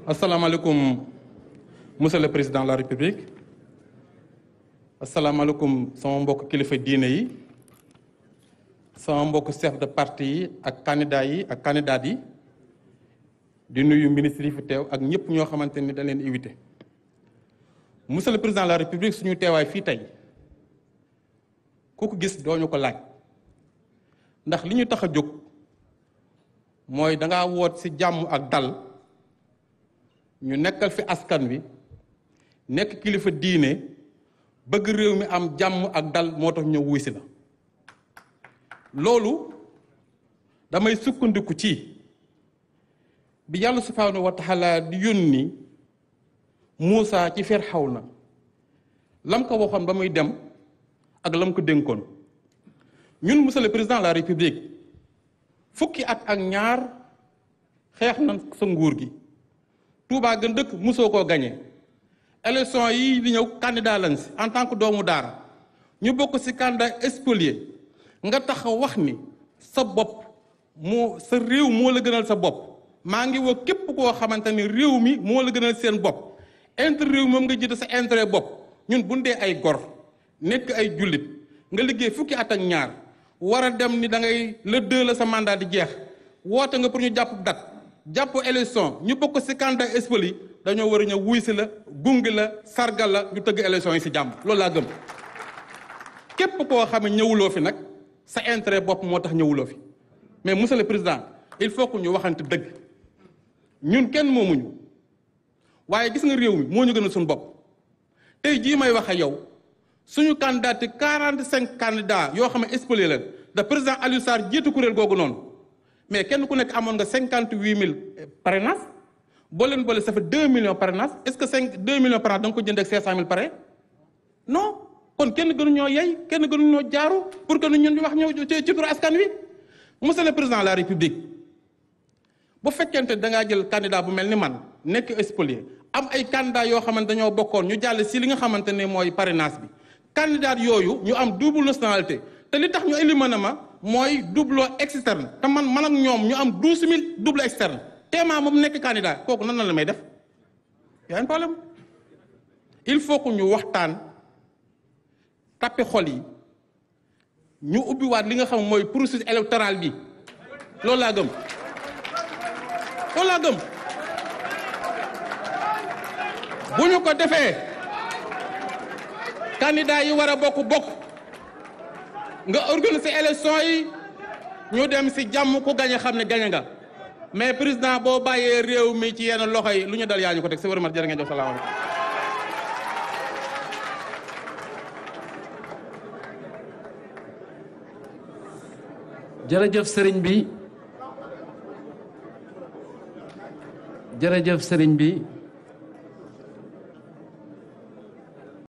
asalaamaaleykum monsieur le président de la république asalaamaaleykum sama mbokk kilifa diine yi sama mbokk chef de parti yi ak candidat yi ak candidat yi di nuyu ministre yi fi teew ak ñëpp ñoo xamante ni da leen invité monsieur le président de la république suñu teewaay fii tey ku ko gis dooñu ko laaj ndax li ñu tax a jóg mooy dangaa woot ci jàmm ak dal ñu nekkal fi askan wi nekk kilifa diine bëgg réew mi am jàmm ak dal moo tax ñëw wuy si la loolu damay sukkandiku ci bi yàlla subhaanahu wa taala di yónni Muusa ci Firawna lam ko waxoon ba muy dem ak lam ko dénkoon ñun monsieur le président de la république fukki at ak ñaar xeex na sa nguur gi Touba gën dëkk musoo koo gañe élection yi di ñëw candidat lañ si en tant que doomu daara ñu bokk si candidat spolié nga taxaw wax ni sa bopp sa réew moo la gënal sa bopp maa ngi woo képp koo xamante ni réew mi moo la gënal seen bopp intérêt réew moom nga jiite sa intérêt bopp ñun bu dee ay gor nekk ay jullit nga liggéey fukki at ak ñaar war a dem ni da ngay le 2 la sa mandat di jeex woote nga pour ñu jàpp date jàpp élection ñu bokk si candidat spolié dañoo war a ñëw wuy si la gungi la sargal la ñu tëgg élection yi si jàmm loolu laa gëm képp koo xam ne ñëwuloo fi nag sa intérêt bopp moo tax ñëwuloo fi mais monsieur le président il faut que ñu waxante dëgg ñun kenn moomuñu waaye gis nga réew mi moo ñu gën a suñu bopp tey jii may wax ak yow suñu candidat 45 candidats yoo xam ne spolié leen da président Aliou Sarr jiitu kuréel googu noonu mais kenn ku nekk amoon nga 58000 parrainage boo leen boole ça fait 2 millions parrainage est-ce que 2 millions parrainage da nga ko jënd ak 500000 parrain non kon kenn gënu ñoo yey kenn gënu ñoo jaaru pour que ñun ñu wax ñëw ci turu askan wi monsieur le président de la république bu fekkente da ngaa jël candidat bu mel ni man nekk spolié am ay candidats yoo xamante dañoo bokkoon ñu jàll si li nga xamante ne mooy parrainage bi candidat yooyu ñu am double nationalité te li tax ñu éliminé ma mooy double externe te man ak ñoom ñu am 12000 double externe téemaa moom nekk candidat kooku nan la may def y a un problème il faut que ñu waxtaan tappi xol yi ñu ubbiwaat li nga xam mooy processus électoral bi loolu laa gëm bu ñu ko defee candidat yi war a bokk nga organiser élection yi ñu dem si jàmm ku gañe xam ne gañe nga mais président boo bàyyee réew mi ci yenn loxo yi lu ñu dal yaa ñu ko teg si wërëmat jërë ngeen jëf salaamaaleykum jërëjëf sëriñ bi